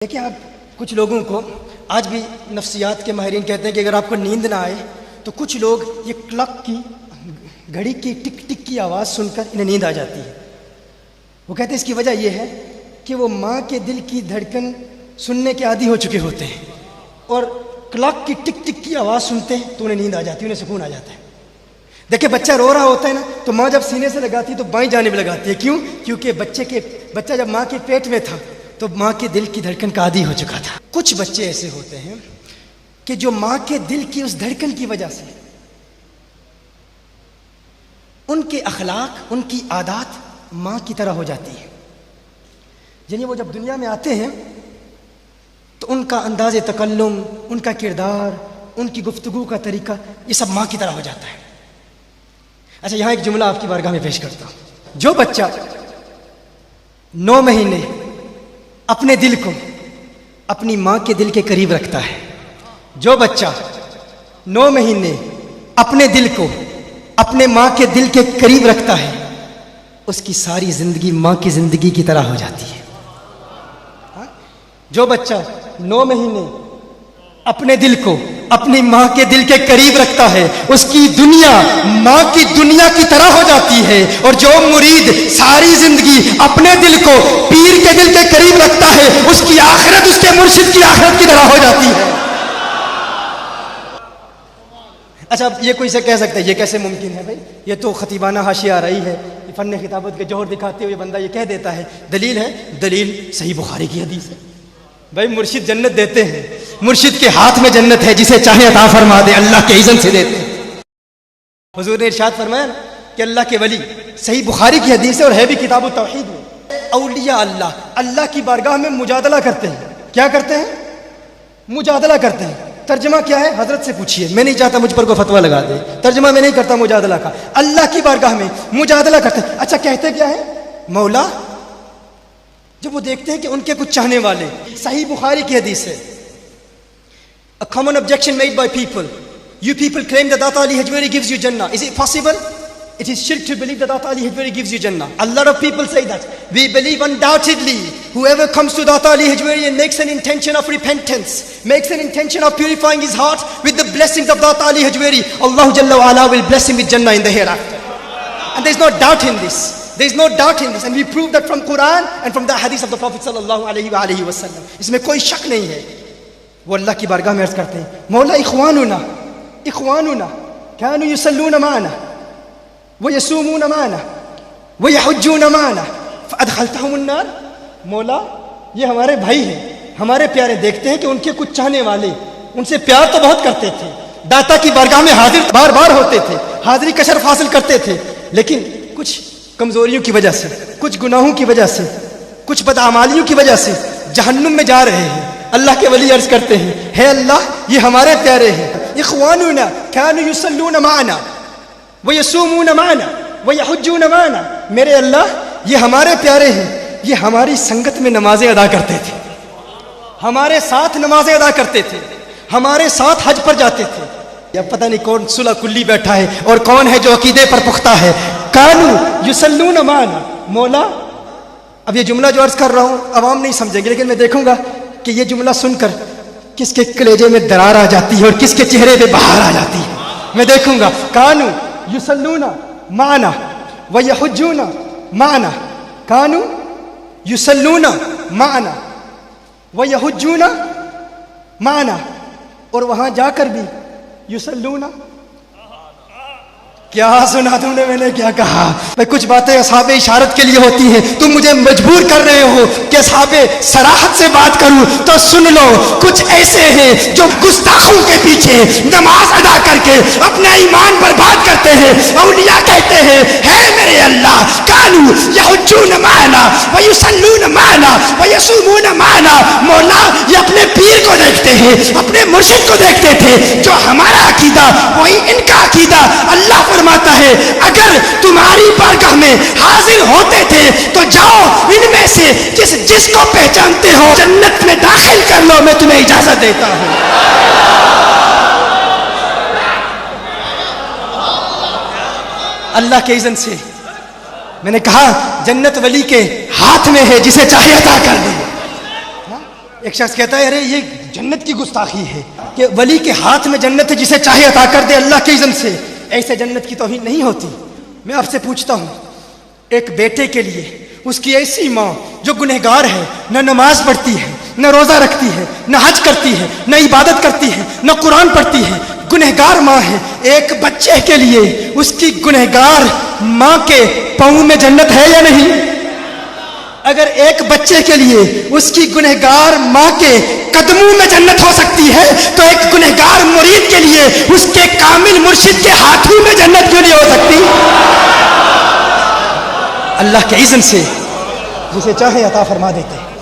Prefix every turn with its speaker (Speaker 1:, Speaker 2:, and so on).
Speaker 1: دیکھیں آپ کچھ لوگوں کو آج بھی نفسیات کے ماہرین کہتے ہیں کہ اگر آپ کو نیند نہ آئے تو کچھ لوگ یہ کلک کی گھڑی کی ٹک ٹک کی آواز سن کر انہیں نیند آ جاتی ہے۔ وہ کہتے ہیں اس کی وجہ یہ ہے کہ وہ ماں کے دل کی دھڑکن سننے کے عادی ہو چکے ہوتے ہیں اور کلک کی ٹک ٹک کی آواز سنتے ہیں تو انہیں نیند آ جاتی ہے، انہیں سکون آ جاتا ہے۔ دیکھیں بچہ رو رہا ہوتا ہے نا تو ماں جب سینے سے لگاتی ہے تو بائیں جانب لگاتی ہے، کیوں؟ کیونکہ بچہ جب ماں کے پیٹ میں تھا تو ماں کے دل کی دھڑکن کا عادی ہو چکا تھا۔ کچھ بچے ایسے ہوتے ہیں کہ جو ماں کے دل کی اس دھڑکن کی وجہ سے ان کے اخلاق، ان کی عادات ماں کی طرح ہو جاتی ہے، یعنی وہ جب دنیا میں آتے ہیں تو ان کا انداز تکلم، ان کا کردار، ان کی گفتگو کا طریقہ یہ سب ماں کی طرح ہو جاتا ہے۔ اچھا یہاں ایک جملہ آپ کی بارگاہ میں پیش کرتا ہوں۔ جو بچہ 9 مہینے اپنے دل کو اپنی ماں کے دل کے قریب رکھتا ہے، جو بچہ 9 مہینے اپنے دل کو اپنے ماں کے دل کے قریب رکھتا ہے، اس کی ساری زندگی ماں کی زندگی کی طرح ہو جاتی ہے۔ جو بچہ 9 مہینے اپنے دل کو اپنی ماں کے دل کے قریب رکھتا ہے، اس کی دنیا ماں کی دنیا کی طرح ہو جاتی ہے، اور جو مرید ساری زندگی اپنے دل کو پیر کے دل کے قریب رکھتا ہے، اس کی آخرت اس کے مرشد کی آخرت کی طرح ہو جاتی ہے۔ اچھا اب یہ کوئی سے کہہ سکتا ہے یہ کیسے ممکن ہے؟ بھائی یہ تو خطیبانہ حاشیہ آ رہی ہے، فن خطابت کے جوہر دکھاتے ہوئے بندہ یہ کہہ دیتا ہے۔ دلیل ہے، دلیل صحیح بخاری کی حدیث ہے۔ بھائی مرشد جنت دیتے ہیں، مرشد کے ہاتھ میں جنت ہے، جسے چاہے عطا فرما دے، اللہ کے اذن سے دیتے ہیں۔ حضور نے ارشاد فرمایا کہ اللہ کے ولی، صحیح بخاری کی حدیث ہے اور ہے بھی کتاب التوحید میں، اولیاء اللہ کی بارگاہ میں مجادلہ کرتے ہیں۔ کیا کرتے ہیں؟ مجادلہ کرتے ہیں۔ ترجمہ کیا ہے؟ حضرت سے پوچھیے، میں نہیں چاہتا مجھ پر کوئی فتویٰ لگا دے، ترجمہ میں نہیں کرتا مجادلہ کا۔ اللہ کی بارگاہ میں مجادلہ کرتے ہیں۔ اچھا کہتے کیا ہے؟ مولا، جب وہ دیکھتے ہیں کہ ان کے کچھ چاہنے والے، صحیح بخاری کی حدیث ہے، a common objection made by people. You people claim that Data Ali Hajwari gives you Jannah. Is it possible? It is shirk to believe that Data Ali Hajwari gives you Jannah. A lot of people say that. We believe undoubtedly whoever comes to Data Ali Hajwari and makes an intention of repentance, makes an intention of purifying his heart with the blessings of Data Ali Hajwari, Allah Jalla wa Ala will bless him with Jannah in the hereafter. And there is no doubt in this. There is no doubt in this, and we prove that from Quran and from the hadith of the Prophet sallallahu alaihi wa sallam. اس میں کوئی شک نہیں ہے۔ وہ اللہ کی بارگاہ میں عرض کرتے ہیں، مولا اخواننا كانوا يصلون معنا ويصومون معنا ويحجون معنا فادخلتهم النار۔ مولا یہ ہمارے بھائی ہیں، ہمارے پیارے، دیکھتے ہیں کہ ان کے کچھ چاہنے والے ان سے پیار تو بہت کرتے تھے، داتا کی بارگاہ میں حاضر بار بار ہوتے تھے، حاضری کا شرف حاصل کرتے تھے، لیکن کچھ کمزوریوں کی وجہ سے، کچھ گناہوں کی وجہ سے، کچھ بدعمالیوں کی وجہ سے جہنم میں جا رہے ہیں۔ اللہ کے ولی عرض کرتے ہیں، ہے اللہ یہ ہمارے پیارے ہیں، اخواننا كانوا يصلون معنا ويصومون معنا ويحجون معنا، میرے اللہ یہ ہمارے پیارے ہیں، یہ ہماری سنگت میں نمازیں ادا کرتے تھے، ہمارے ساتھ نمازیں ادا کرتے تھے، ہمارے ساتھ حج پر جاتے تھے۔ یا پتہ نہیں کون صلح کلی بیٹھا ہے اور کون ہے جو عقیدے پر پختہ ہے۔ كانوا يصلون معنا۔ مولا اب یہ جملہ جو عرض کر رہا ہوں عوام نہیں سمجھیں گے، لیکن میں دیکھوں گا کہ یہ جملہ سن کر کس کے کلیجے میں درار آ جاتی ہے اور کس کے چہرے پہ بہار آ جاتی ہے۔ میں دیکھوں گا كانوا يصلون معنا ويحجون معنا، كانوا يصلون معنا ويحجون معنا، اور وہاں جا کر بھی یصلون۔ کیا سنا تم نے میں نے کیا کہا؟ میں کچھ باتیں اصحاب اشارت کے لیے ہوتی ہیں، تم مجھے مجبور کر رہے ہو کہ اصحاب صراحت سے بات کروں، تو سن لو کچھ ایسے ہیں جو گستاخوں کے پیچھے نماز ادا کر کے اپنا ایمان برباد کرتے ہیں۔ اولیاء کہتے ہیں، ہے میرے اللہ كانوا يحجون معنا ويصلون معنا ويصومون معنا۔ مولا یہ اپنے پیر کو دیکھتے ہیں، اپنے مرشد کو دیکھتے تھے، جو ہمارا عقیدہ وہی ان کا عقیدہ۔ اللہ فرماتا ہے اگر تمہاری بارگاہ میں حاضر ہوتے تھے تو جاؤ ان میں سے جس کو پہچانتے ہو جنت میں داخل کر لو، میں تمہیں اجازت دیتا ہوں۔ اللہ کے اذن سے میں نے کہا جنت ولی کے ہاتھ میں ہے، جسے چاہے عطا کر دے۔ ایک شخص کہتا ہے ارے یہ جنت کی گستاخی ہے کہ ولی کے ہاتھ میں جنت ہے، جسے چاہے عطا کر دے اللہ کے اذن سے، ایسے جنت کی توہین نہیں ہوتی۔ میں آپ سے پوچھتا ہوں، ایک بیٹے کے لیے اس کی ایسی ماں جو گنہگار ہے، نہ نماز پڑھتی ہے، نہ روزہ رکھتی ہے، نہ حج کرتی ہے، نہ عبادت کرتی ہے، نہ قرآن پڑھتی ہے، گنہگار ماں ہے، ایک بچے کے لیے اس کی گنہگار ماں کے پاؤں میں جنت ہے یا نہیں؟ اگر ایک بچے کے لیے اس کی گنہگار ماں کے قدموں میں جنت ہو سکتی ہے تو ایک گنہگار مرید کے لیے اس کے کامل مرشد کے ہاتھوں میں جنت کیوں نہیں ہو سکتی؟ اللہ کے اذن سے جسے چاہے عطا فرما دیتے ہیں۔